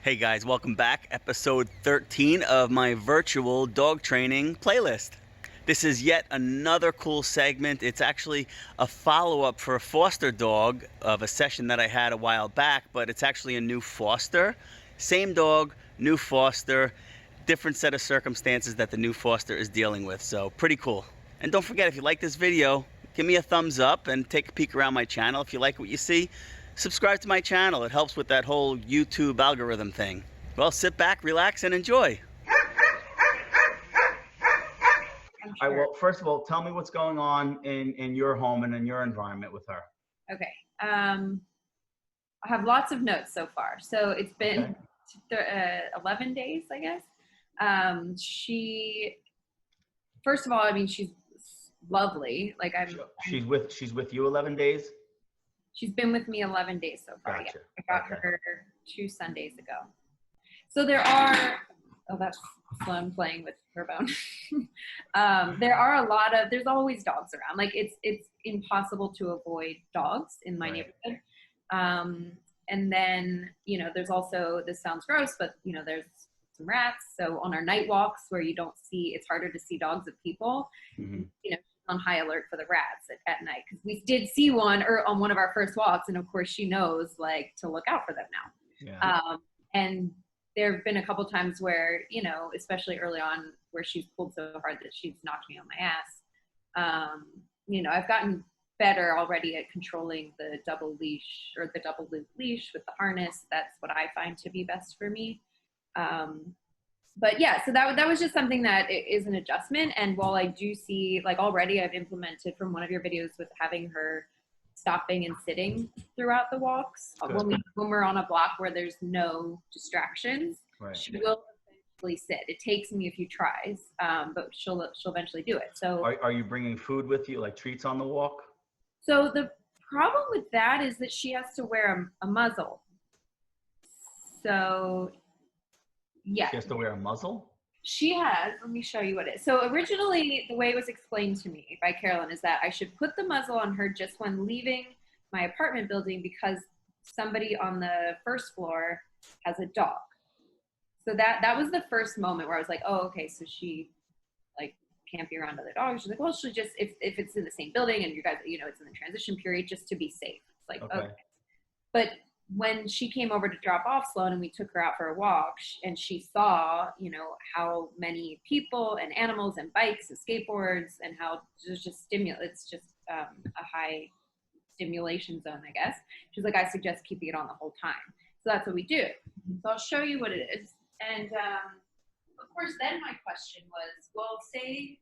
Hey guys, welcome back. Episode 13 of my virtual dog training playlist. This is yet another cool segment. It's actually a follow-up for a foster dog of a session that I had a while back, but it's actually a new foster. Same dog, new foster, different set of circumstances that the new foster is dealing with. So pretty cool. And don't forget, if you like this video, give me a thumbs up and take a peek around my channel. If you like what you see, subscribe to my channel. It helps with that whole YouTube algorithm thing. Well, sit back, relax, and enjoy. All right, well, first of all, tell me what's going on in your home and in your environment with her. Okay. I have lots of notes so far. So it's been 11 days, I guess. First of all, I mean, she's lovely. Like She's with you 11 days? She's been with me 11 days so far. Gotcha. Yeah. I got her 2 Sundays ago. So there are, that's Sloan playing with her bone. There's always dogs around. Like it's impossible to avoid dogs in my neighborhood. And then, there's also, this sounds gross, but there's some rats. So on our night walks where you don't see, it's harder to see dogs of people, on high alert for the rats at night. Cause we did see one on one of our first walks. And of course she knows like to look out for them now. Yeah. And there've been a couple times where, especially early on where she's pulled so hard that she's knocked me on my ass. I've gotten better already at controlling the double leash or the double loop leash with the harness. That's what I find to be best for me. But yeah, so that was just something that is an adjustment. And while I do see, like already I've implemented from one of your videos with having her stopping and sitting throughout the walks. When we're on a block where there's no distractions, she will eventually sit. It takes me a few tries, but she'll eventually do it. So are you bringing food with you, like treats on the walk? So the problem with that is that she has to wear a muzzle. So yeah. She has to wear a muzzle? She has. Let me show you what it is. So originally, the way it was explained to me by Carolyn is that I should put the muzzle on her just when leaving my apartment building because somebody on the first floor has a dog. So that was the first moment where I was like, oh, okay, so she like can't be around other dogs. She's like, well, she'll just, if it's in the same building and you guys, it's in the transition period, just to be safe. It's like, okay. But when she came over to drop off Sloan and we took her out for a walk and she saw, how many people and animals and bikes and skateboards and how there's just it's just a high stimulation zone, I guess. She's like, I suggest keeping it on the whole time. So that's what we do. So I'll show you what it is. And of course, then my question was, well, say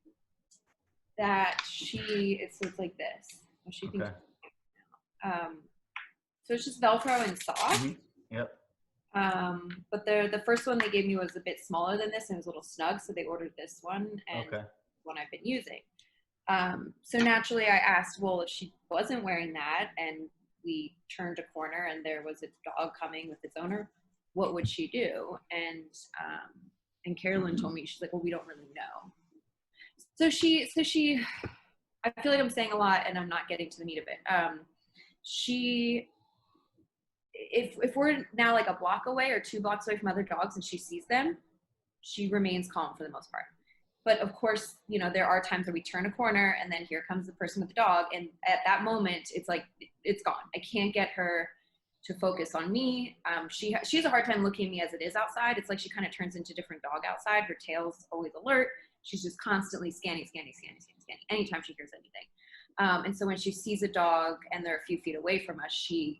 that it's like this. Well, she thinks, so it's just Velcro and soft. Mm-hmm. Yep. But the first one they gave me was a bit smaller than this and it was a little snug, so they ordered this one and one I've been using. So naturally I asked, well, if she wasn't wearing that and we turned a corner and there was a dog coming with its owner, what would she do? And Carolyn told me, she's like, well, we don't really know. So she, I feel like I'm saying a lot and I'm not getting to the meat of it. If we're now like a block away or 2 blocks away from other dogs and she sees them, she remains calm for the most part. But of course, there are times where we turn a corner and then here comes the person with the dog. And at that moment, it's like, it's gone. I can't get her to focus on me. She has a hard time looking at me as it is outside. It's like she kind of turns into a different dog outside. Her tail's always alert. She's just constantly scanning anytime she hears anything. And so when she sees a dog and they're a few feet away from us, she'll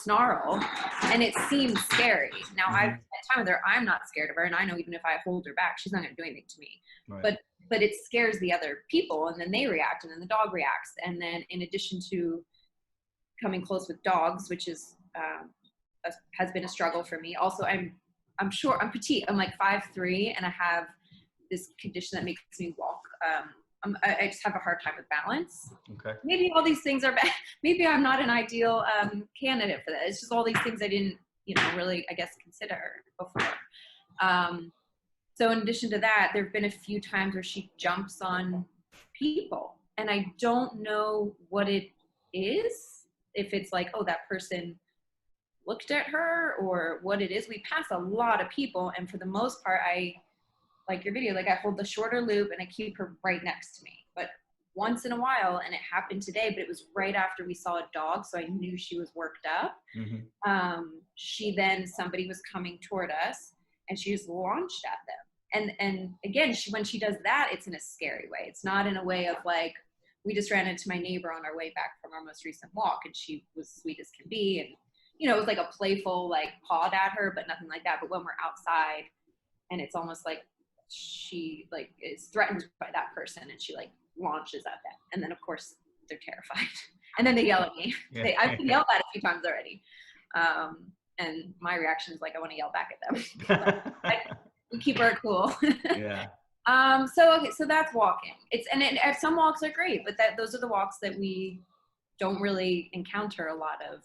snarl and it seems scary. Now I've spent time with her, I'm not scared of her. And I know even if I hold her back, she's not going to do anything to me, but it scares the other people and then they react and then the dog reacts. And then in addition to coming close with dogs, which is, has been a struggle for me. Also, I'm short, I'm petite. I'm like 5'3" and I have this condition that makes me walk, I just have a hard time with balance. Okay. Maybe all these things are bad. Maybe I'm not an ideal candidate for that. It's just all these things I didn't, really, I guess, consider before. So in addition to that, there've been a few times where she jumps on people and I don't know what it is. If it's like, oh, that person looked at her or what it is. We pass a lot of people, and for the most part, I like your video, like I hold the shorter loop and I keep her right next to me. But once in a while, and it happened today, but it was right after we saw a dog, so I knew she was worked up. Somebody was coming toward us and she just launched at them. And again, when she does that, it's in a scary way. It's not in a way of like, we just ran into my neighbor on our way back from our most recent walk, and she was sweet as can be. And, you know, it was like a playful, like pawed at her, but nothing like that. But when we're outside and it's almost like she like is threatened by that person and she like launches at them. And then of course they're terrified. And then they yell at me. Yeah. I've been yelled at a few times already. And my reaction is like, I want to yell back at them. We keep her cool. Yeah. So that's walking. Some walks are great, but those are the walks that we don't really encounter a lot of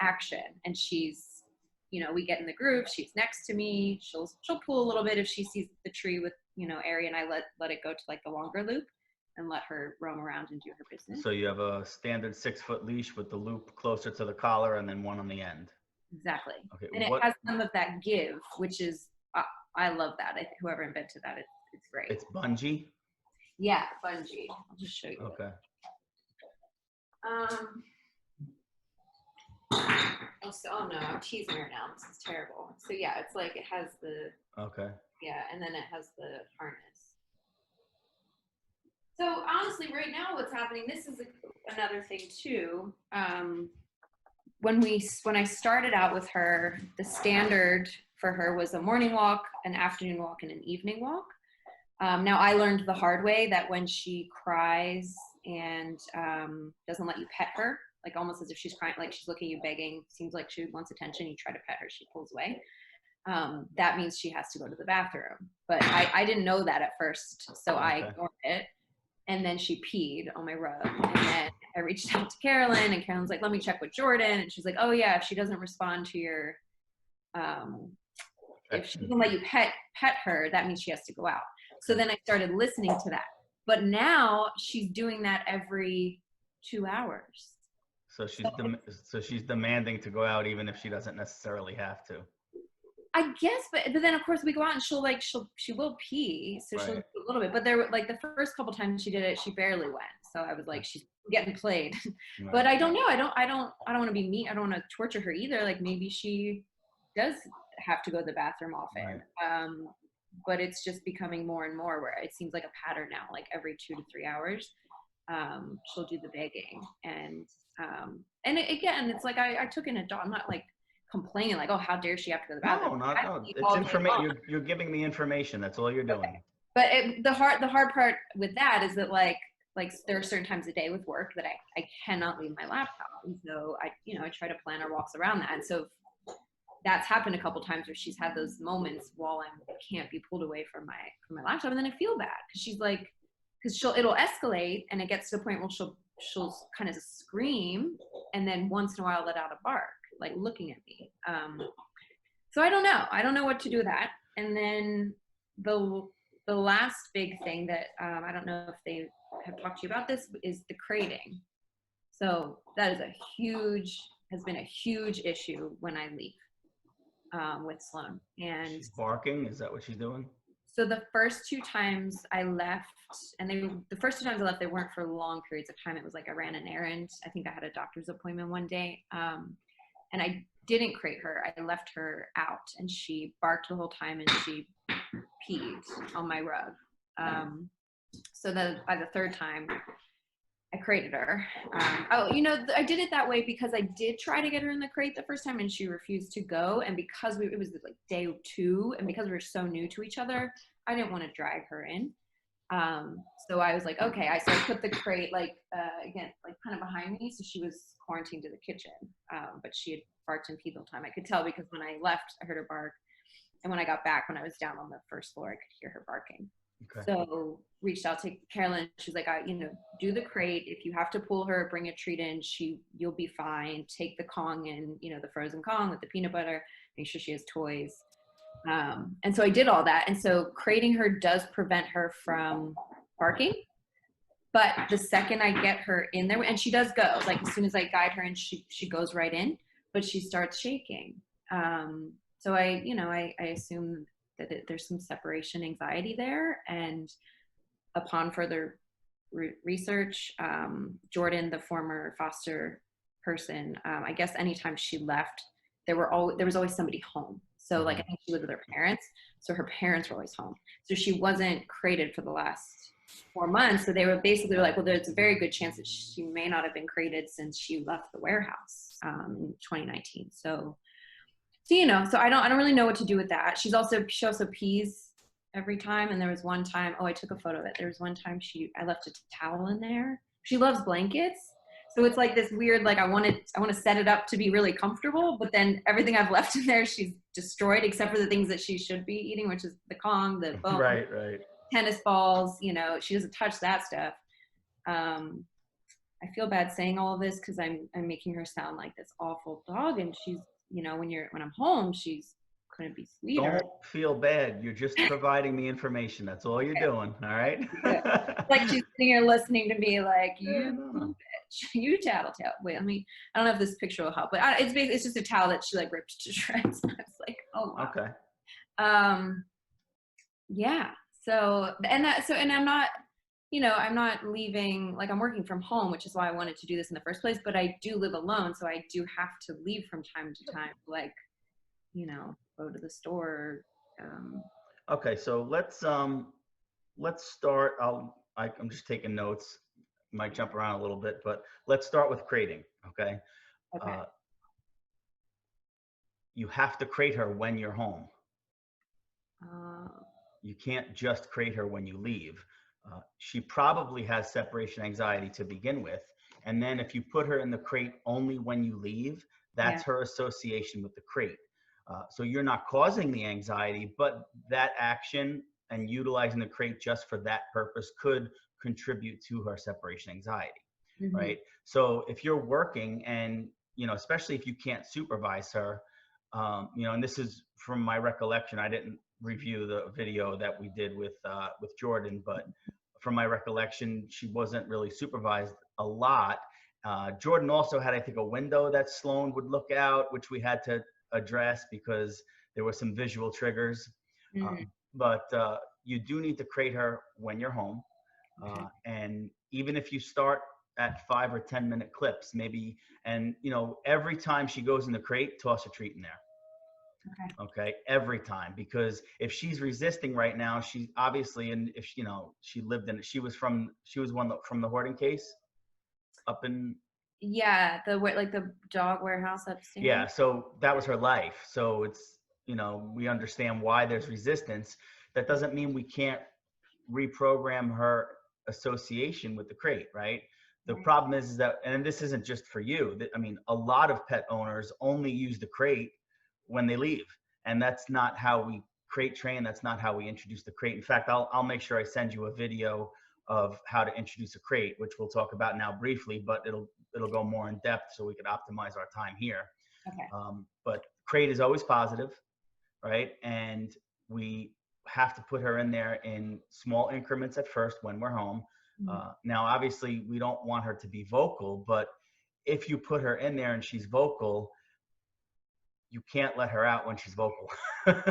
action. And she's, you know, we get in the group, she's next to me, she'll pull a little bit if she sees the tree with, you know, area, and I let it go to like the longer loop and let her roam around and do her business. So you have a standard 6-foot leash with the loop closer to the collar and then one on the end. Exactly. Okay. And it has some of that give, which is, I love that. I think whoever invented that, it's great. It's bungee? Yeah, bungee. I'll just show you. Okay. Oh no, I'm teasing her now. This is terrible. So yeah, it's like it has the. Okay. Yeah, and then it has the harness. So honestly, right now, what's happening? This is another thing too. When I started out with her, the standard for her was a morning walk, an afternoon walk, and an evening walk. Now I learned the hard way that when she cries and doesn't let you pet her, like almost as if she's crying, like she's looking at you begging, seems like she wants attention, you try to pet her, she pulls away. That means she has to go to the bathroom. But I didn't know that at first, so I ignored it. And then she peed on my rug. And then I reached out to Carolyn, and Carolyn's like, let me check with Jordan. And she's like, oh yeah, if she doesn't respond to your, if she doesn't let you pet her, that means she has to go out. So then I started listening to that. But now she's doing that every 2 hours. So she's demanding to go out even if she doesn't necessarily have to. I guess, but then of course we go out and she will pee, so she'll do a little bit. But there, like the first couple times she did it, she barely went. So I was like, she's getting played. Right. But I don't know. I don't want to be mean. I don't want to torture her either. Like maybe she does have to go to the bathroom often. Right. But it's just becoming more and more where it seems like a pattern now. Like every 2 to 3 hours, she'll do the begging, and again, it's like I took in a dog. I'm not like complaining like, oh, how dare she have to go to the bathroom. No. It's information. You're giving me information. That's all you're doing. Okay. But the hard part with that is that like there are certain times a day with work that I cannot leave my laptop. And so I try to plan our walks around that. And so that's happened a couple times where she's had those moments while I can't be pulled away from my laptop. And then I feel bad because she's like, it'll escalate and it gets to the point where she'll kind of scream and then once in a while let out a bark, like looking at me. So I don't know what to do with that. And then the last big thing that I don't know if they have talked to you about this is the crating. So that is has been a huge issue when I leave with Sloan. And she's barking. Is that what she's doing? So the first 2 times I left, and the first 2 times I left, they weren't for long periods of time. It was like I ran an errand. I think I had a doctor's appointment one day. And I didn't crate her. I left her out and she barked the whole time and she peed on my rug. So then by the 3rd time I crated her. I did it that way because I did try to get her in the crate the first time and she refused to go. And because it was like day 2 and because we were so new to each other, I didn't want to drag her in. So I was like, okay, so I put the crate again, like kind of behind me. So she was quarantined to the kitchen, but she had barked and peed the whole time. I could tell because when I left, I heard her bark. And when I got back, when I was down on the 1st floor, I could hear her barking. Okay. So reached out to Carolyn. She's like, do the crate. If you have to pull her, bring a treat in, you'll be fine. Take the Kong and, the frozen Kong with the peanut butter, make sure she has toys. And so I did all that. And so crating her does prevent her from barking. But the second I get her in there, and she does go, like as soon as I guide her in, she goes right in. but she starts shaking. So I assume that there's some separation anxiety there. And upon further research, Jordan, the former foster person, I guess anytime she left, there was always somebody home. So like I think she lived with her parents, so her parents were always home. So she wasn't crated for the last 4 months. So they were basically like, well, there's a very good chance that she may not have been crated since she left the warehouse in 2019. So so I don't really know what to do with that. She also pees every time. And there was one time, oh, I took a photo of it. There was one time I left a towel in there. She loves blankets. So it's like this weird, like I want to set it up to be really comfortable, but then everything I've left in there, she's destroyed except for the things that she should be eating, which is the Kong, the bone, Right. tennis balls, she doesn't touch that stuff. I feel bad saying all of this because I'm making her sound like this awful dog, and she's, when I'm home, she's couldn't be sweeter. Don't feel bad. You're just providing the information. That's all you're doing. All right. Like she's sitting here listening to me, like Yeah, you no. bitch, you tattletale. Wait, I don't know if this picture will help, but it's just a towel that she like ripped to shreds. It's like, oh wow. Okay. Yeah. So and I'm not leaving, like I'm working from home, which is why I wanted to do this in the first place, but I do live alone. So I do have to leave from time to time, like, go to the store. Okay. So let's start. I'm just taking notes. Might jump around a little bit, but let's start with crating. Okay. Okay. You have to crate her when you're home. Uh, You can't just crate her when you leave. She probably has separation anxiety to begin with. And then if you put her in the crate only when you leave, that's her association with the crate. So you're not causing the anxiety, but that action and utilizing the crate just for that purpose could contribute to her separation anxiety, right? So if you're working and, especially if you can't supervise her, and this is from my recollection, I didn't review the video that we did with Jordan, but from my recollection, she wasn't really supervised a lot. Jordan also had, I think, a window that Sloan would look out, which we had to address because there were some visual triggers. But you do need to crate her when you're home. And even if you start at 5 or 10 minute clips, maybe, and every time she goes in the crate, toss a treat in there. Okay. Every time, because if she's resisting right now, she obviously, and if she lived in it, she was one from the hoarding case up in. Yeah. The dog warehouse upstairs. Yeah. So that was her life. So it's, we understand why there's resistance. That doesn't mean we can't reprogram her association with the crate, right? The problem is that, and this isn't just for you, I mean, a lot of pet owners only use the crate when they leave. And that's not how we crate train. That's not how we introduce the crate. In fact, I'll make sure I send you a video of how to introduce a crate, which we'll talk about now briefly, but it'll go more in depth so we can optimize our time here. Okay. But crate is always positive, right? And we have to put her in there in small increments at first when we're home. Now, obviously, we don't want her to be vocal, but if you put her in there and she's vocal, you can't let her out when she's vocal, right?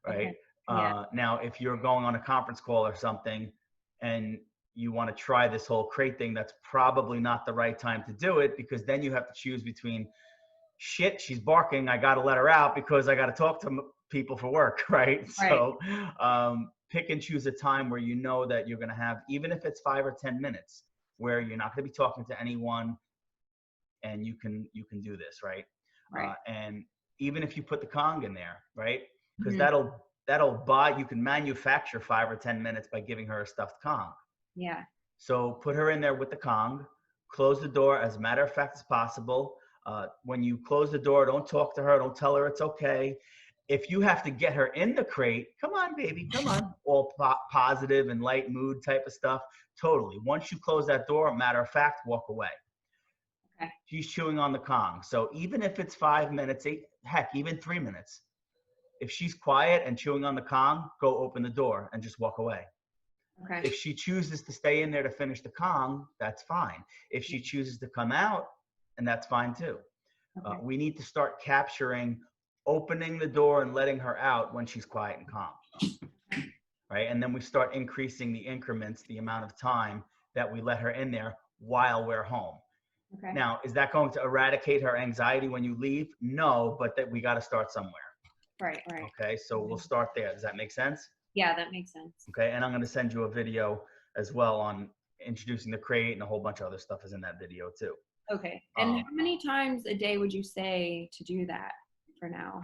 Okay. Yeah. Now, if you're going on a conference call or something and you want to try this whole crate thing, that's probably not the right time to do it, because then you have to choose between, shit, she's barking, I got to let her out because I got to talk to people for work, right? So pick and choose a time where you know that you're going to have, even if it's 5 or 10 minutes, where you're not going to be talking to anyone, and you can do this, right? And even if you put the Kong in there, right? Because that'll buy, you can manufacture 5 or 10 minutes by giving her a stuffed Kong. Yeah. So put her in there with the Kong, close the door as a matter of fact as possible. When you close the door, don't talk to her, don't tell her it's okay. If you have to get her in the crate, come on, baby, come on. All positive and light mood type of stuff. Totally. Once you close that door, matter of fact, walk away. Okay. She's chewing on the Kong. So even if it's 5 minutes, heck, even 3 minutes, if she's quiet and chewing on the Kong, go open the door and just walk away. Okay. If she chooses to stay in there to finish the Kong, that's fine. If she chooses to come out, and that's fine too. Okay. We need to start capturing opening the door and letting her out when she's quiet and calm. Right? And then we start increasing the increments, the amount of time that we let her in there while we're home. Okay. Now, is that going to eradicate her anxiety when you leave? No, but that we got to start somewhere. Right. Right. Okay, so we'll start there. Does that make sense? Yeah, that makes sense. Okay, and I'm going to send you a video as well on introducing the crate, and a whole bunch of other stuff is in that video too. Okay. And how many times a day would you say to do that for now?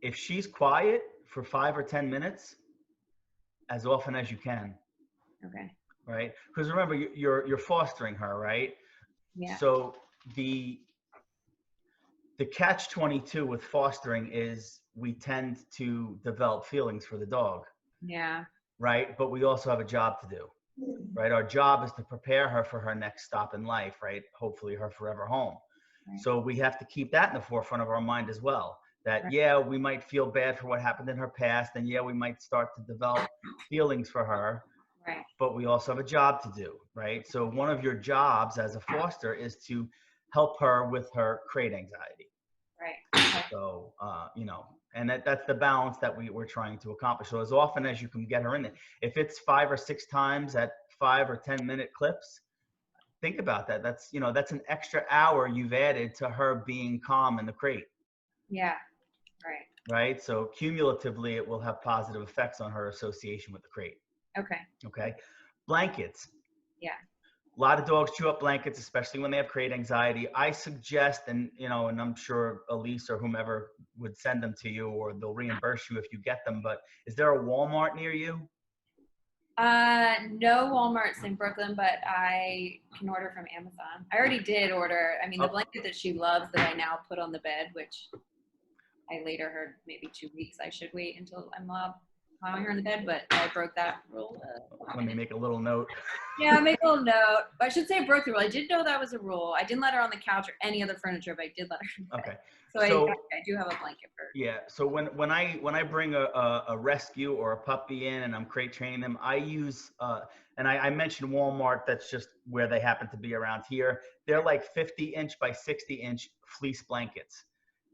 If she's quiet for 5 or 10 minutes, as often as you can. Okay. Right? Because remember, you're fostering her, right? Yeah. So the catch-22 with fostering is we tend to develop feelings for the dog. Yeah. Right? But we also have a job to do. Right? Our job is to prepare her for her next stop in life, right? Hopefully her forever home. Right. So we have to keep that in the forefront of our mind as well. That, Right. yeah, we might feel bad for what happened in her past, and yeah, we might start to develop feelings for her, Right. but we also have a job to do, right? So one of your jobs as a foster is to help her with her crate anxiety. Right. Okay. So, you know, and that's the balance that we're trying to accomplish. So as often as you can get her in there, if it's 5 or 6 times at 5 or 10 minute clips, think about that. That's, you know, that's an extra hour you've added to her being calm in the crate. Yeah. Right. Right? So cumulatively, it will have positive effects on her association with the crate. Okay. Okay. Blankets. Yeah. A lot of dogs chew up blankets, especially when they have crate anxiety. I suggest, and you know, and I'm sure Elise or whomever would send them to you, or they'll reimburse you if you get them. But is there a Walmart near you? No Walmart's in Brooklyn, but I can order from Amazon. I already did order. I mean, the blanket that she loves that I now put on the bed, which I later heard maybe 2 weeks I should wait until I'm allowing her in the bed, but I broke that rule. Let me make a little note. Yeah, make a little note. I should say I broke the rule. I didn't know that was a rule. I didn't let her on the couch or any other furniture, but I did let her in bed. Okay. So I do have a blanket for her. Yeah. So when I bring a rescue or a puppy in and I'm crate training them, I use and I mentioned Walmart. That's just where they happen to be around here. They're like 50-inch by 60-inch fleece blankets.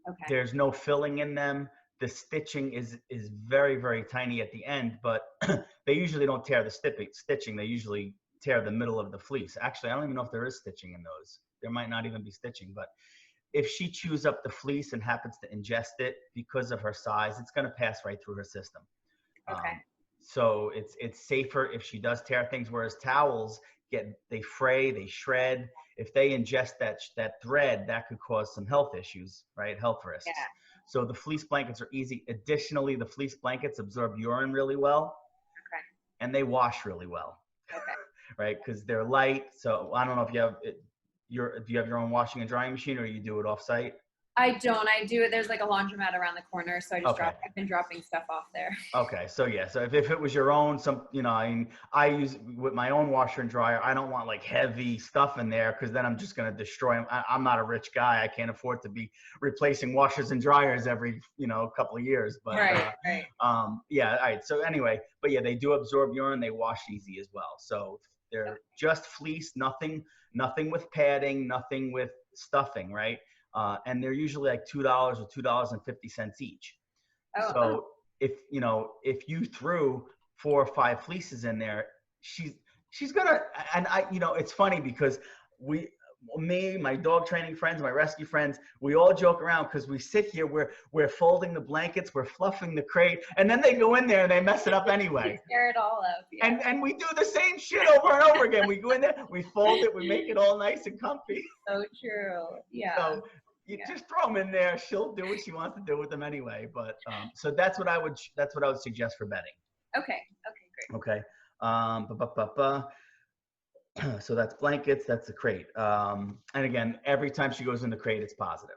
Okay. There's no filling in them. The stitching is very, very tiny at the end, but they usually don't tear the stitching. They usually tear the middle of the fleece. Actually, I don't even know if there is stitching in those. There might not even be stitching, but if she chews up the fleece and happens to ingest it because of her size, it's going to pass right through her system. Okay. So it's safer if she does tear things, whereas towels they fray, they shred. If they ingest that thread, that could cause some health issues, right? Health risks. Yeah. So the fleece blankets are easy. Additionally, the fleece blankets absorb urine really well. Okay. And they wash really well. Okay. Right? Because they're light. So I don't know if you have do you have your own washing and drying machine, or you do it off site? I don't. I do it. There's like a laundromat around the corner, so I just Okay. I've been dropping stuff off there. Okay, so yeah, so if it was your own, I use with my own washer and dryer. I don't want like heavy stuff in there because then I'm just going to destroy them. I'm not a rich guy. I can't afford to be replacing washers and dryers every couple of years. But right. yeah, all right. So anyway, but yeah, they do absorb urine. They wash easy as well. So they're just fleece, nothing with padding, nothing with stuffing, right? And they're usually like $2 or $2.50 each. So if you threw 4 or 5 fleeces in there, she's gonna, and it's funny because me, my dog training friends, my rescue friends, we all joke around because we sit here, we're folding the blankets, we're fluffing the crate, and then they go in there and they mess it up anyway. Tear it all up. Yeah. And we do the same shit over and over again. We go in there, we fold it, we make it all nice and comfy. So true. Yeah. So you just throw them in there. She'll do what she wants to do with them anyway. But so that's what I would suggest for bedding. Okay. Great. Okay. So that's blankets. That's the crate. And again, every time she goes in the crate, it's positive.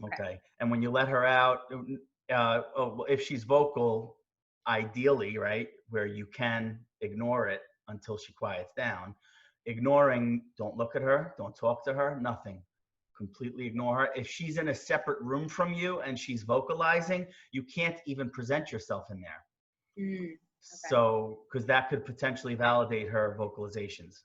Okay. And when you let her out, if she's vocal, ideally, right, where you can ignore it until she quiets down. Ignoring, don't look at her, don't talk to her, nothing. Completely ignore her. If she's in a separate room from you and she's vocalizing, you can't even present yourself in there. Okay. So, because that could potentially validate her vocalizations.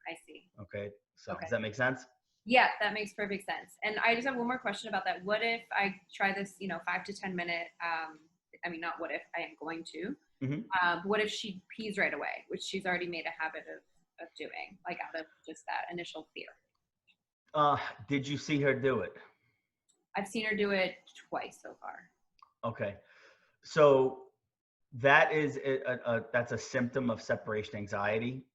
I see. Okay. So does that make sense? Yeah, that makes perfect sense. And I just have one more question about that. What if I try this, 5 to 10 minute, I mean, not what if, I am going to, what if she pees right away, which she's already made a habit of doing, like out of just that initial fear? Did you see her do it? I've seen her do it twice so far. Okay. So that is that's a symptom of separation anxiety.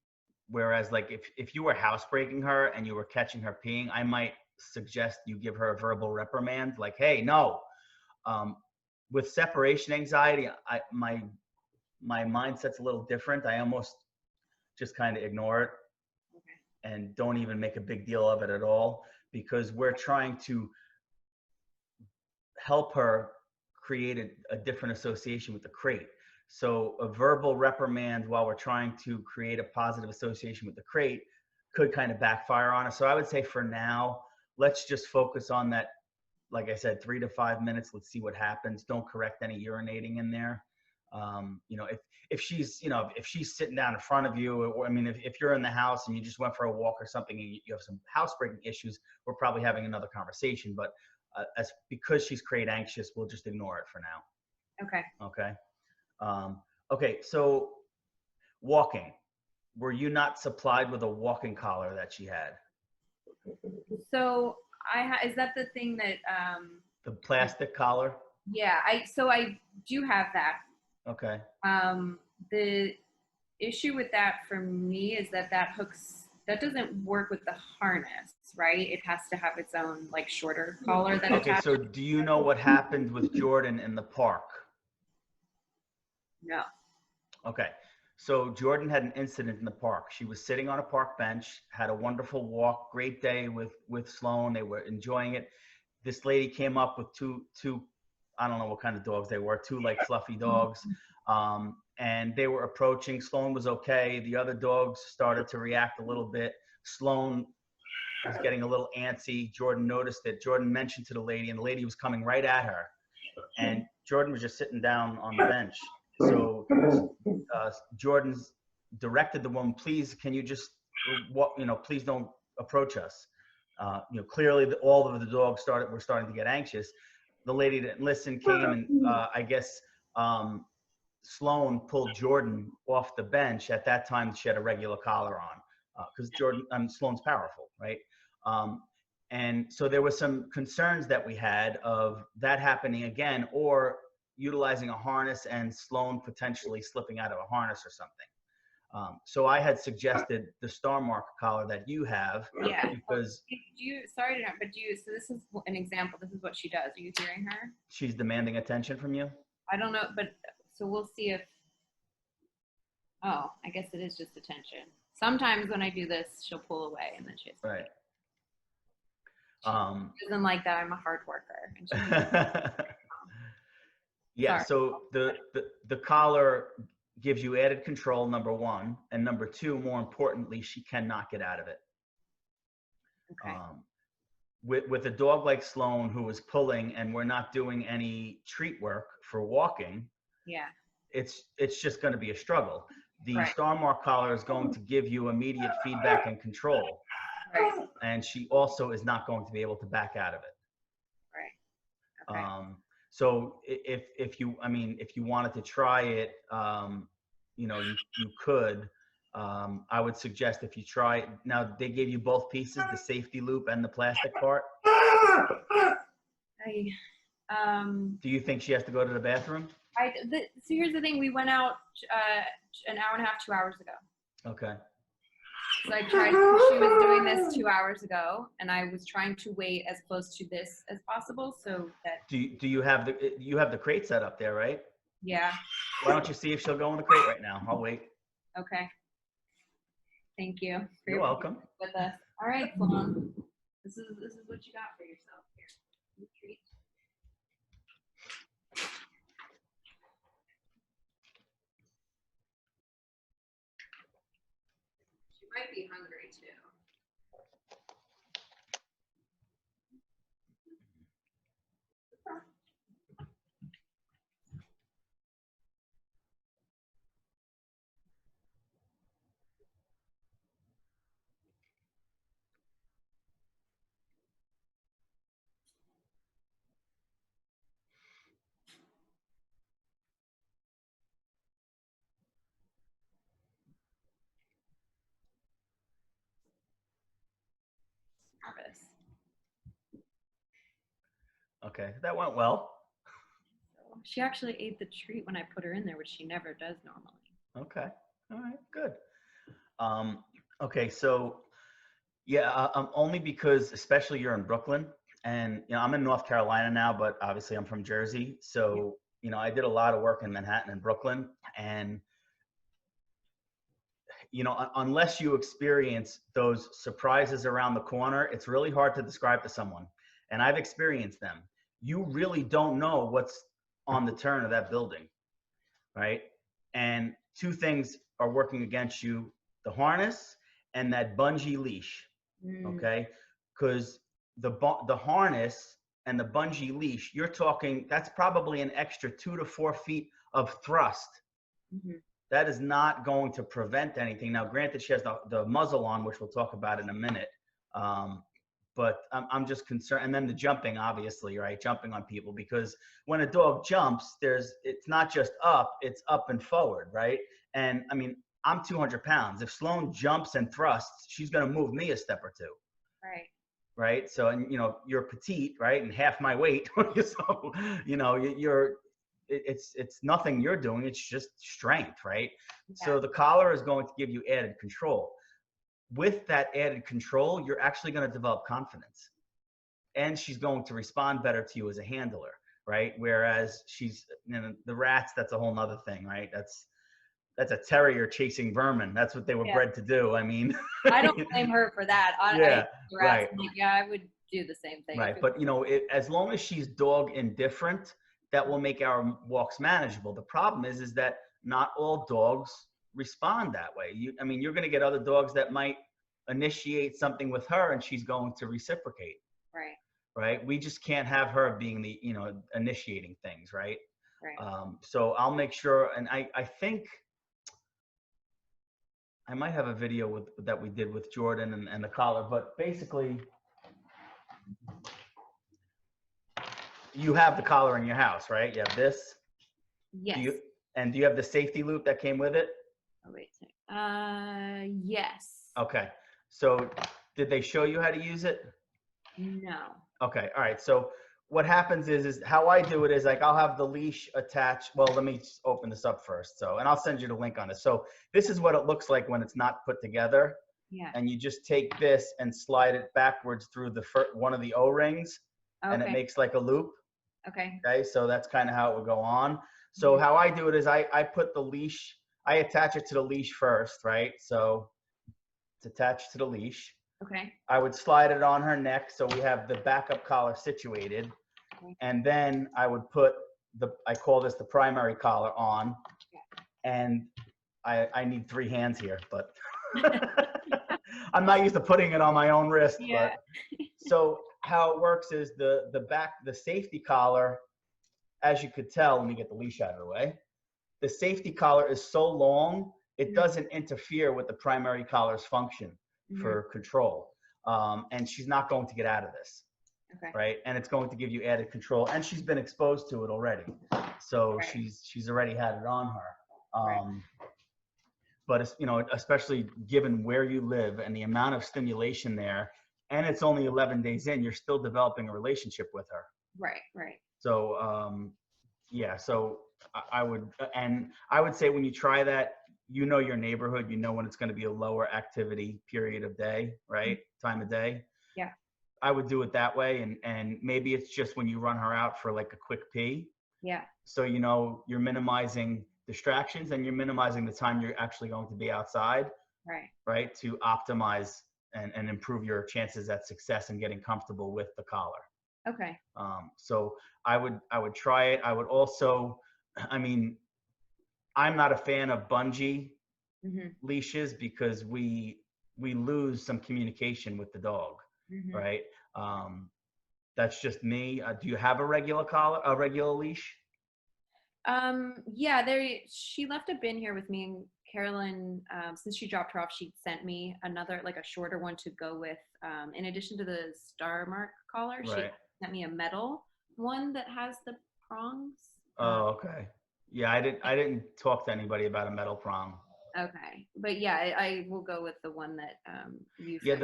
Whereas like if you were housebreaking her and you were catching her peeing, I might suggest you give her a verbal reprimand, like, hey, no. With separation anxiety, my mindset's a little different. I almost just kind of ignore it and don't even make a big deal of it at all, because we're trying to help her create a different association with the crate. So a verbal reprimand while we're trying to create a positive association with the crate could kind of backfire on us. So I would say for now, let's just focus on that. Like I said, 3 to 5 minutes. Let's see what happens. Don't correct any urinating in there. If she's, if she's sitting down in front of you, or I mean, if you're in the house and you just went for a walk or something and you have some housebreaking issues, we're probably having another conversation. But because she's crate anxious, we'll just ignore it for now. Okay. Okay. Okay. So walking, were you not supplied with a walking collar that she had? So is that the thing that, The plastic collar? yeah, I do have that. Okay. The issue with that for me is that that doesn't work with the harness, right? It has to have its own like shorter collar that Okay, attaches. so do you know what happened with Jordan in the park? No. Okay, so Jordan had an incident in the park. She was sitting on a park bench, had a wonderful walk, great day with Sloan. They were enjoying it. This lady came up with two, I don't know what kind of dogs they were, two like fluffy dogs. And they were approaching. Sloan was okay. The other dogs started to react a little bit. Sloan was getting a little antsy. Jordan noticed it. Jordan mentioned to the lady, and the lady was coming right at her. And Jordan was just sitting down on the bench. So Jordan's directed the woman, please, can you just, please don't approach us. Clearly all of the dogs were starting to get anxious. The lady didn't listen, came, and I guess Sloan pulled Jordan off the bench. At that time, she had a regular collar on because Sloan's powerful, right? And so there were some concerns that we had of that happening again, or utilizing a harness and Sloan potentially slipping out of a harness or something. So I had suggested the Star Mark collar that you have. Yeah. Because sorry to interrupt, but so this is an example. This is what she does. Are you hearing her? She's demanding attention from you? I don't know, but so we'll see if, I guess it is just attention. Sometimes when I do this, she'll pull away and then she has to. Right. She doesn't like that I'm a hard worker. Yeah, Sorry. so the collar gives you added control, number one, and number two, more importantly, she cannot get out of it. Okay. With a dog like Sloan who is pulling and we're not doing any treat work for walking, yeah, it's just going to be a struggle. The right. Star Mark collar is going to give you immediate feedback and control. Right. And she also is not going to be able to back out of it. Right. Okay. So if you wanted to try it, you could. I would suggest if you try it. Now they gave you both pieces, the safety loop and the plastic part. Do you think she has to go to the bathroom? So here's the thing. We went out an hour and a half, 2 hours ago. Okay. So she was doing this 2 hours ago, and I was trying to wait as close to this as possible so that. Do you have the crate set up there, right? Yeah. Why don't you see if she'll go in the crate right now? I'll wait. Okay. Thank you. You're welcome. With us. All right, Sloan. This is what you got for yourself here. Treat. She might be hungry too. Okay, that went well. So she actually ate the treat when I put her in there, which she never does normally. Okay, all right, good. Okay, so yeah, only because especially you're in Brooklyn, and I'm in North Carolina now, but obviously I'm from Jersey, so I did a lot of work in Manhattan and Brooklyn, and unless you experience those surprises around the corner, it's really hard to describe to someone. And I've experienced them. You really don't know what's on the turn of that building, right? And two things are working against you: the harness and that bungee leash. Okay, because the harness and the bungee leash, you're talking, that's probably an extra 2 to 4 feet of thrust. That is not going to prevent anything. Now, granted, she has the muzzle on, which we'll talk about in a minute. But I'm just concerned. And then the jumping, obviously, right? Jumping on people, because when a dog jumps, it's not just up, it's up and forward, right? And I mean, I'm 200 pounds. If Sloan jumps and thrusts, she's going to move me a step or two. Right. Right. So, and you're petite, right? And half my weight. So, it's nothing you're doing. It's just strength, right? Yeah. So the collar is going to give you added control. With that added control, you're actually going to develop confidence, and she's going to respond better to you as a handler, right? Whereas the rats, that's a whole nother thing, right? That's a terrier chasing vermin. That's what they were bred to do. I mean, I don't blame her for that. Right. I would do the same thing. Right. But as long as she's dog indifferent, that will make our walks manageable. The problem is that not all dogs respond that way. You're going to get other dogs that might initiate something with her and she's going to reciprocate. Right. Right. We just can't have her being the, initiating things. Right. Right. So I'll make sure. And I think I might have a video that we did with Jordan and the collar, but basically you have the collar in your house, right? You have this. Yes. Do you have the safety loop that came with it? Oh, wait a second. Yes. Okay. So did they show you how to use it? No. Okay. All right. So what happens is how I do it is like, I'll have the leash attached. Well, let me just open this up first. And I'll send you the link on it. So this is what it looks like when it's not put together. Yeah. And you just take this and slide it backwards through one of the O-rings, and it makes like a loop. Okay. Okay. So that's kind of how it would go on. So how I do it is I put the leash, I attach it to the leash first, right? So it's attached to the leash. Okay. I would slide it on her neck so we have the backup collar situated. Okay. And then I would put I call this the primary collar on. Yeah. And I need 3 hands here, but I'm not used to putting it on my own wrist. Yeah. But so how it works is the safety collar, as you could tell, let me get the leash out of the way. The safety collar is so long, it doesn't interfere with the primary collar's function for control. And she's not going to get out of this. Okay. Right. And it's going to give you added control. And she's been exposed to it already. So she's already had it on her. But it's, especially given where you live and the amount of stimulation there, and it's only 11 days in, you're still developing a relationship with her. Right. Right. So, so I would say when you try that, your neighborhood, when it's going to be a lower activity period of day, right? Time of day. Yeah. I would do it that way. And maybe it's just when you run her out for like a quick pee. Yeah. So, you're minimizing distractions and you're minimizing the time you're actually going to be outside. Right. Right. To optimize and improve your chances at success and getting comfortable with the collar. Okay. So I would try it. I would also, I'm not a fan of bungee leashes because we lose some communication with the dog, right? That's just me. Do you have a regular collar, a regular leash? Yeah, she left a bin here with me, and Carolyn, since she dropped her off, she sent me another, like a shorter one to go with, in addition to the star mark collar, she sent me a metal one that has the prongs. Oh, okay. Yeah, I didn't talk to anybody about a metal prong. Okay, but yeah, I will go with the one that you. Yeah,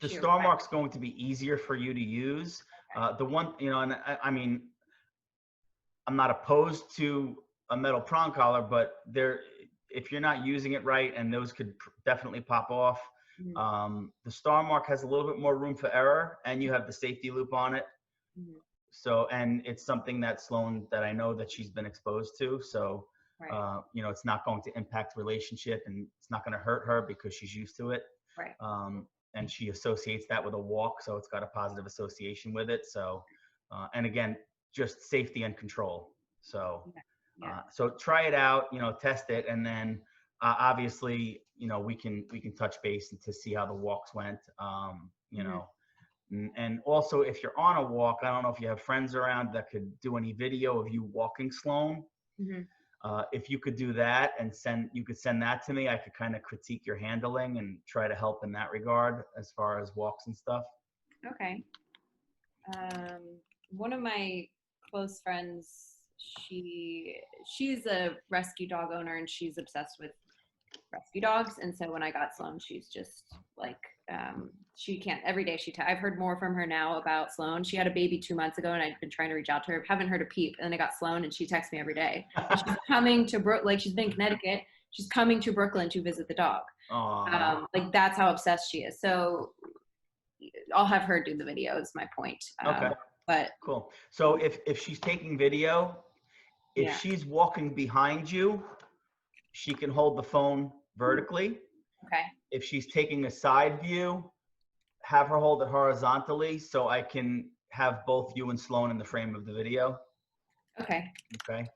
the star mark's going to be easier for you to use, The one, you know, and I mean, I'm not opposed to a metal prong collar, but if you're not using it right, and those could definitely pop off. The Star Mark has a little bit more room for error, and you have the safety loop on it. So, and it's something that Sloan, that I know that she's been exposed to. So, you know, it's not going to impact relationship, and it's not going to hurt her because she's used to it. Right. And she associates that with a walk, so it's got a positive association with it. So, and again, just safety and control. So, so try it out, you know, test it, and then obviously, you know, we can touch base to see how the walks went. You know, and also if you're on a walk, I don't know if you have friends around that could do any video of you walking Sloan. If you could do that and you could send that to me, I could kind of critique your handling and try to help in that regard as far as walks and stuff. Okay. One of my close friends, she's a rescue dog owner, and she's obsessed with rescue dogs. And so when I got Sloan, she's just like, she can't, every day I've heard more from her now about Sloan. She had a baby 2 months ago, and I've been trying to reach out to her. Haven't heard a peep. And then I got Sloan, and she texts me every day. And she's coming to like she's been in Connecticut. She's coming to Brooklyn to visit the dog. Like that's how obsessed she is. So I'll have her do the video is my point. Okay. But cool. So if she's taking video, if she's walking behind you, she can hold the phone vertically. Okay. If she's taking a side view, have her hold it horizontally so I can have both you and Sloan in the frame of the video. Okay. Okay.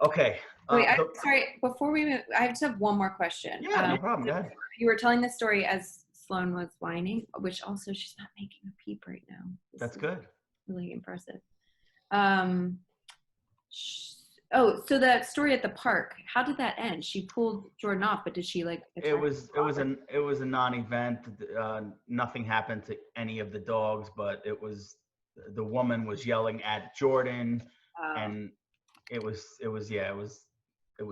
Okay. Wait, sorry. Before we move, I just have one more question. Yeah, no problem. Go ahead. You were telling the story as Sloan was whining, which also she's not making a peep right now. That's good. Really impressive. So that story at the park, how did that end? She pulled Jordan off, but did she like? It was a non-event. Nothing happened to any of the dogs, but the woman was yelling at Jordan, and it was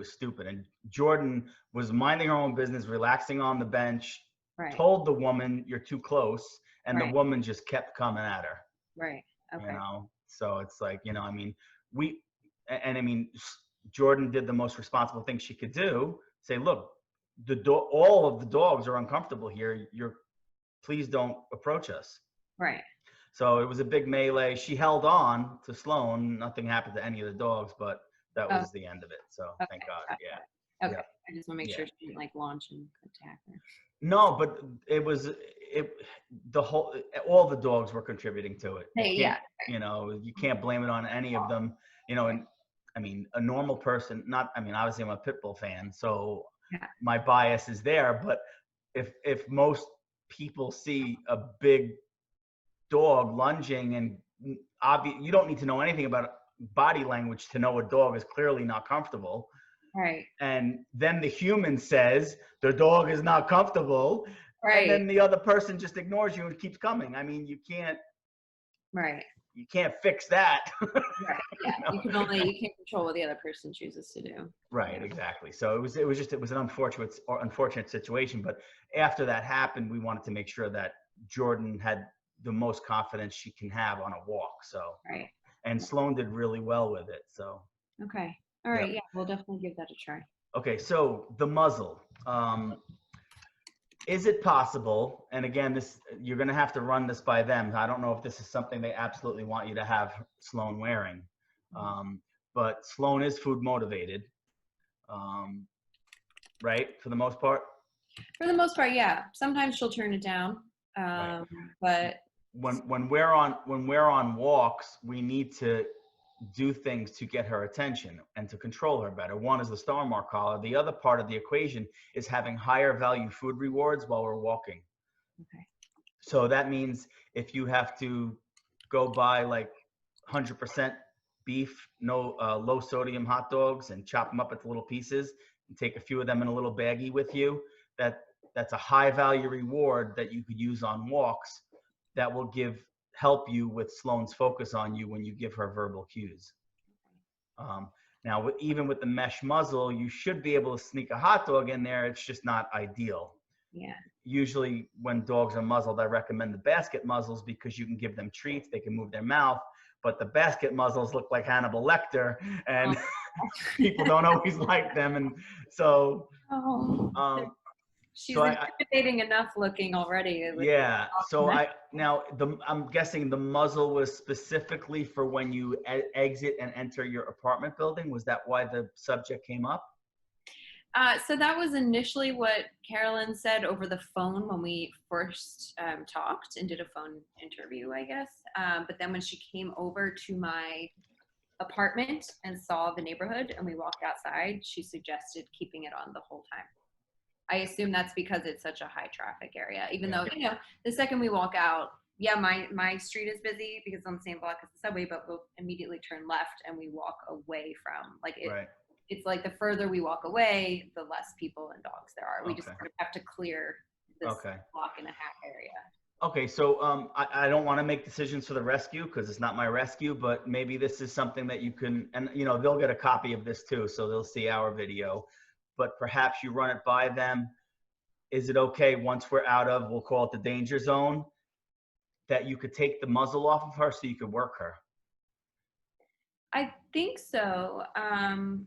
stupid. And Jordan was minding her own business, relaxing on the bench. Right. Told the woman, "You're too close," and the woman just kept coming at her. Right. Okay. You know, so it's like, you know, I mean, I mean, Jordan did the most responsible thing she could do. Say, look, all of the dogs are uncomfortable here. Please don't approach us. Right. So it was a big melee. She held on to Sloan. Nothing happened to any of the dogs, but that was the end of it. So thank God. Yeah. Okay. I just want to make sure she didn't like launch and attack her. No, but all the dogs were contributing to it. You know, you can't blame it on any of them, you know, and I mean, a normal person, obviously I'm a pit bull fan, so my bias is there, but if most people see a big dog lunging, and you don't need to know anything about body language to know a dog is clearly not comfortable. Right. And then the human says the dog is not comfortable. Right. And then the other person just ignores you and keeps coming. I mean, you can't. Right. You can't fix that. Right. Yeah. You can't control what the other person chooses to do. Right. Exactly. So it was an unfortunate situation. But after that happened, we wanted to make sure that Jordan had the most confidence she can have on a walk. So. Right. And Sloan did really well with it. So. Okay. All right. Yeah. We'll definitely give that a try. Okay. So the muzzle. Is it possible, and again, you're going to have to run this by them. I don't know if this is something they absolutely want you to have Sloan wearing, but Sloan is food motivated, right? For the most part? For the most part, yeah. Sometimes she'll turn it down, right. But when we're on walks, we need to do things to get her attention and to control her better. One is the Star Mark collar. The other part of the equation is having higher value food rewards while we're walking. Okay. So that means if you have to go buy like 100% beef, no low sodium hot dogs, and chop them up into little pieces and take a few of them in a little baggie with you, that's a high value reward that you could use on walks that will help you with Sloan's focus on you when you give her verbal cues. Now, even with the mesh muzzle, you should be able to sneak a hot dog in there. It's just not ideal. Yeah. Usually when dogs are muzzled, I recommend the basket muzzles because you can give them treats, they can move their mouth, but the basket muzzles look like Hannibal Lecter, and people don't always like them. And so, Oh, she's so intimidating enough looking already. Yeah. So I'm guessing the muzzle was specifically for when you exit and enter your apartment building. Was that why the subject came up? So that was initially what Carolyn said over the phone when we first talked and did a phone interview, I guess. But then when she came over to my apartment and saw the neighborhood and we walked outside, she suggested keeping it on the whole time. I assume that's because it's such a high traffic area, even though, you know, the second we walk out, yeah, my street is busy because it's on the same block as the subway, but we'll immediately turn left and we walk away from, like, it's like the further we walk away, the less people and dogs there are. We just sort of have to clear this block and a half area. Okay, so I don't want to make decisions for the rescue because it's not my rescue, but maybe this is something that you can, and you know, they'll get a copy of this too, so they'll see our video, but perhaps you run it by them. Is it okay once we're out of, we'll call it the danger zone, that you could take the muzzle off of her so you could work her? I think so.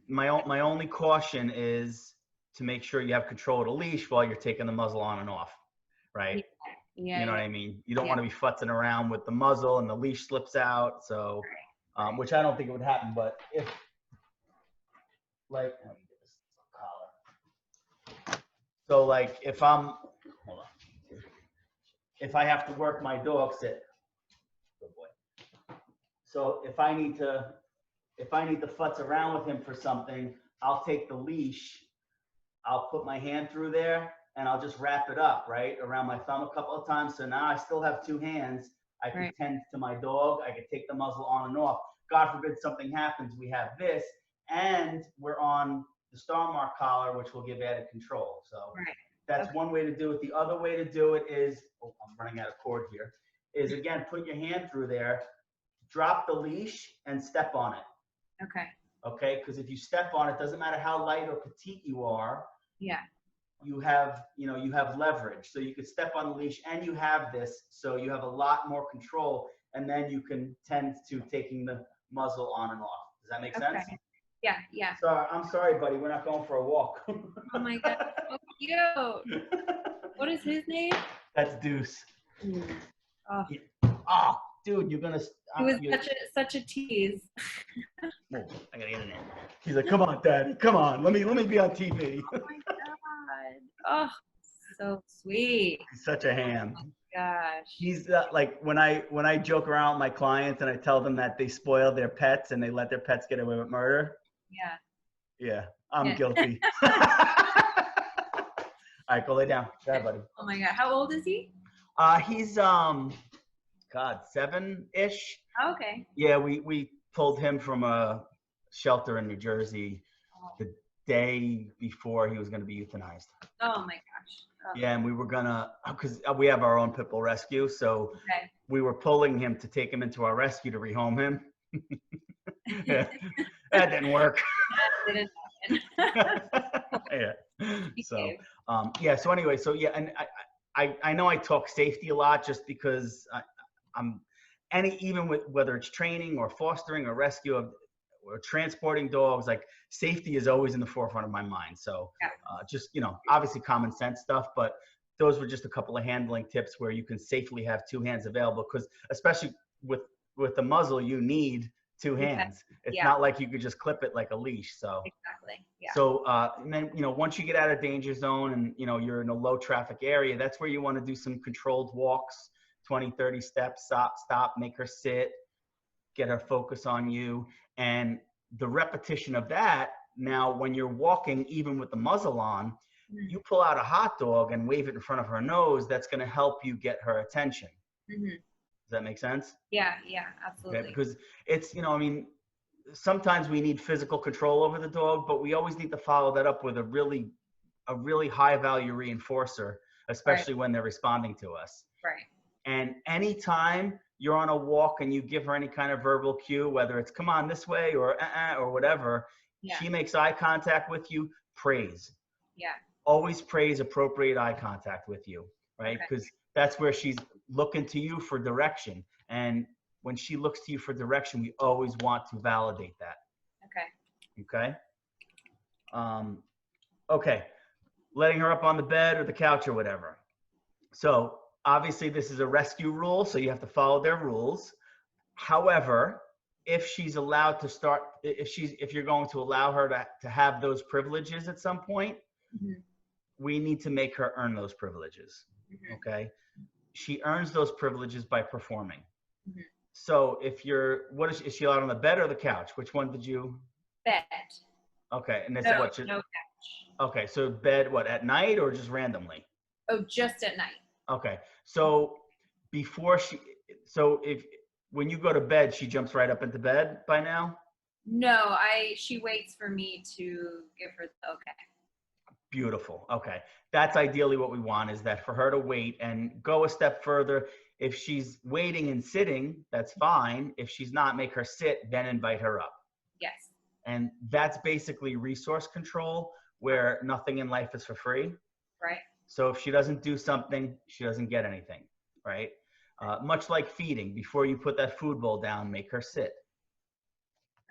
My only caution is to make sure you have control of the leash while you're taking the muzzle on and off, right? Yeah, you know what I mean? You don't want to be futzing around with the muzzle and the leash slips out. So, which I don't think it would happen, but if, like, let me get this collar. So, like, if I'm, hold on. If I have to work my dog, sit. Good boy. So if I need to futz around with him for something, I'll take the leash, I'll put my hand through there, and I'll just wrap it up, right, around my thumb a couple of times. So now I still have two hands. I can tend to my dog. I can take the muzzle on and off. God forbid something happens, we have this, and we're on the Star Mark collar, which will give added control. So that's one way to do it. The other way to do it is, oh, I'm running out of cord here, is again, put your hand through there, drop the leash, and step on it. Okay, because if you step on it, doesn't matter how light or petite you are. You have, you know, you have leverage. So you could step on the leash and you have this, so you have a lot more control, and then you can tend to taking the muzzle on and off. Does that make sense? Yeah. So I'm sorry, buddy, we're not going for a walk. Oh my God, so cute. What is his name? That's Deuce. Oh. Oh, dude, you're gonna. He was such a tease. Oh, I gotta get in there. He's like, "Come on, Daddy, come on. Let me be on TV." Oh my God. Oh, so sweet. He's such a ham. Oh my gosh. He's like when I joke around with my clients and I tell them that they spoil their pets and they let their pets get away with murder. Yeah, I'm guilty. All right, go lay down. Go ahead, buddy. Oh my God, how old is he? He's God, 7-ish. Oh, okay. Yeah, we pulled him from a shelter in New Jersey the day before he was going to be euthanized. Oh my gosh. Oh. Yeah, and we were gonna, because we have our own pit bull rescue, so we were pulling him to take him into our rescue to rehome him. Yeah, that didn't work. That didn't happen. Yeah. So anyway, so yeah, and I know I talk safety a lot just because even with whether it's training or fostering or rescue or transporting dogs, like safety is always in the forefront of my mind. So just, you know, obviously common sense stuff, but those were just a couple of handling tips where you can safely have two hands available, because especially with the muzzle, you need two hands. It's not like you could just clip it like a leash. So So and then, you know, once you get out of danger zone and, you know, you're in a low traffic area, that's where you want to do some controlled walks, 20, 30 steps, stop, make her sit, get her focus on you. And the repetition of that, now when you're walking, even with the muzzle on, you pull out a hot dog and wave it in front of her nose, that's going to help you get her attention. Does that make sense? Yeah, absolutely. Okay, because it's, you know, I mean, sometimes we need physical control over the dog, but we always need to follow that up with a really high value reinforcer, especially when they're responding to us. And anytime you're on a walk and you give her any kind of verbal cue, whether it's come on this way or whatever, she makes eye contact with you, praise. always praise appropriate eye contact with you, right? Okay. Because that's where she's looking to you for direction. And when she looks to you for direction, we always want to validate that. Okay. Okay. Okay. Letting her up on the bed or the couch or whatever. So obviously this is a rescue rule, so you have to follow their rules. However, if she's allowed to start, if you're going to allow her to have those privileges at some point, Mm-hmm. we need to make her earn those privileges. Mm-hmm. Okay. She earns those privileges by performing. Mm-hmm. So if you're, is she allowed on the bed or the couch? Which one did you? Bed. Okay. And that's No, what? no couch. Okay. So bed, what, at night or just randomly? Oh, just at night. Okay. So before when you go to bed, she jumps right up into bed by now? No, she waits for me to give her the okay. Beautiful. Okay. That's ideally what we want, is that for her to wait and go a step further. If she's waiting and sitting, that's fine. If she's not, make her sit, then invite her up. Yes. And that's basically resource control, where nothing in life is for free. Right. So if she doesn't do something, she doesn't get anything, right? Much like feeding, before you put that food bowl down, make her sit.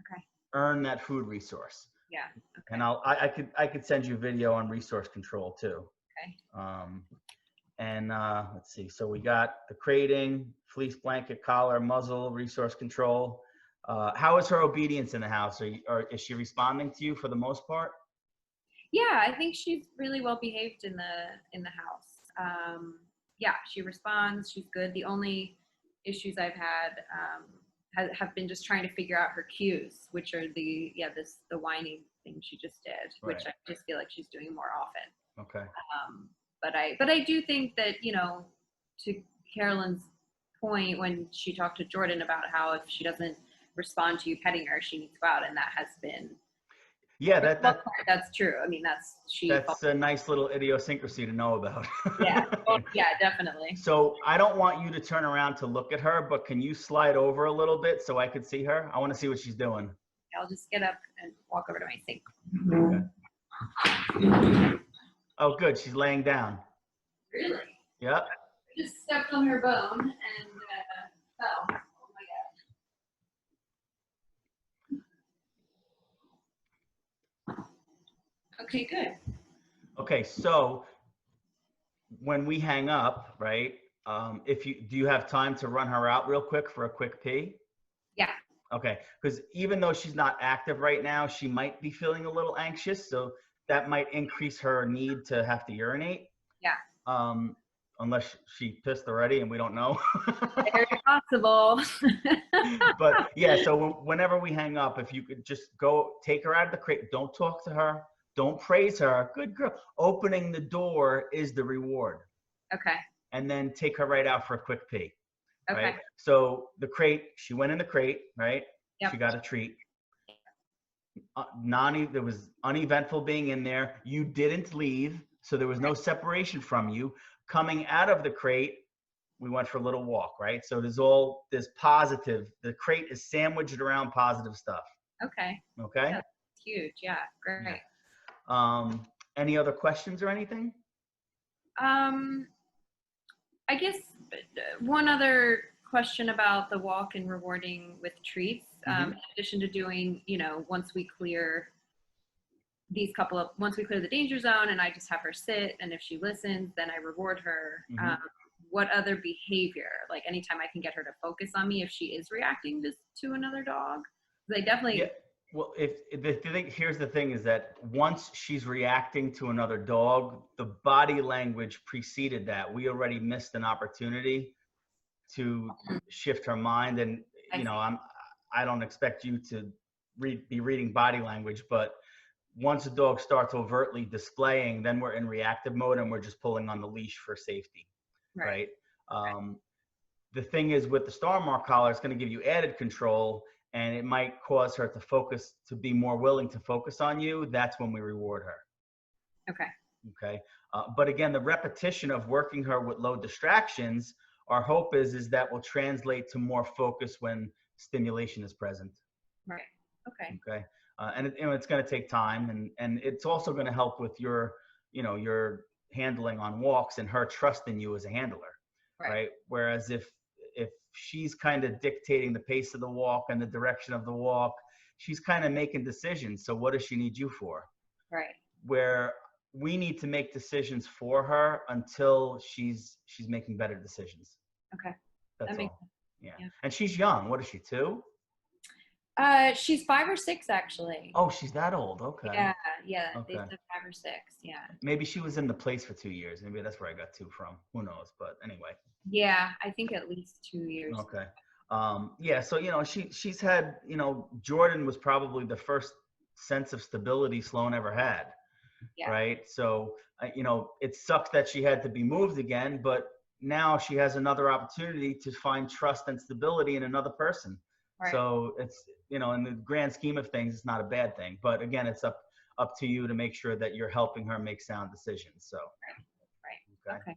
Okay. Earn that food resource. Yeah. Okay. And I could send you a video on resource control too. Okay. Let's see. So we got the crating, fleece, blanket, collar, muzzle, resource control. How is her obedience in the house? Or is she responding to you for the most part? Yeah, I think she's really well behaved in the house. Yeah, she responds. She's good. The only issues I've had have been just trying to figure out her cues, which are the whining thing she just did, Right. which I just feel like she's doing more often. Okay. But I do think that, to Carolyn's point, when she talked to Jordan about how if she doesn't respond to you petting her, she needs to go out, and that has been. Yeah, that's true. I mean, that's a nice little idiosyncrasy to know about. Yeah. Oh, yeah, definitely. So I don't want you to turn around to look at her, but can you slide over a little bit so I could see her? I want to see what she's doing. I'll just get up and walk over to my sink. Okay. Oh, good. She's laying down. Really? Yep. I just stepped on her bone and fell. Oh my god. Okay, good. Okay, so when we hang up, right? Do you have time to run her out real quick for a quick pee? Yeah. Okay, because even though she's not active right now, she might be feeling a little anxious, so that might increase her need to have to urinate. Yeah. Unless she pissed already and we don't know. Very possible. But yeah, so whenever we hang up, if you could just go take her out of the crate, don't talk to her, don't praise her. Good girl. Opening the door is the reward. Okay. And then take her right out for a quick pee. Okay. Right? So the crate, she went in the crate, right? Yep. She got a treat. There was uneventful being in there. You didn't leave, so there was no separation from you. Coming out of the crate, we went for a little walk, right? So there's positive. The crate is sandwiched around positive stuff. Okay. Okay. That's huge. Yeah. Great. Yeah. Any other questions or anything? I guess one other question about the walk and rewarding with treats. In addition to doing, once we clear the danger zone and I just have her sit, and if she listens, then I reward her. What other behavior, like anytime I can get her to focus on me if she is reacting to another dog? They definitely. Yeah. Well, here's the thing is that once she's reacting to another dog, the body language preceded that. We already missed an opportunity to shift her mind. And, I don't expect you to be reading body language, but once a dog starts overtly displaying, then we're in reactive mode and we're just pulling on the leash for safety. Right. The thing is with the star mark collar, it's going to give you added control, and it might cause her to be more willing to focus on you. That's when we reward her. Okay. But again, the repetition of working her with low distractions, our hope is that will translate to more focus when stimulation is present. Right. Okay. Okay. And it's going to take time, and it's also going to help with your you're handling on walks and her trusting you as a handler, right? Whereas if she's kind of dictating the pace of the walk and the direction of the walk, she's kind of making decisions. So what does she need you for? Right. Where we need to make decisions for her until she's making better decisions. Okay. That's that makes all. sense. Yeah. Yeah. And she's young. What is she, 2? She's 5 or 6 actually. Oh, she's that old. Okay. Yeah. They Okay. said 5 or 6. Yeah. Maybe she was in the place for 2 years. Maybe that's where I got 2 from. Who knows? But anyway. Yeah, I think at least 2 years. Okay. Yeah. So she's had, Jordan was probably the first sense of stability Sloan ever had. Yeah. Right. So it sucks that she had to be moved again, but now she has another opportunity to find trust and stability in another person. Right. So it's, in the grand scheme of things, it's not a bad thing. But again, it's up to you to make sure that you're helping her make sound decisions. So. Right. Okay.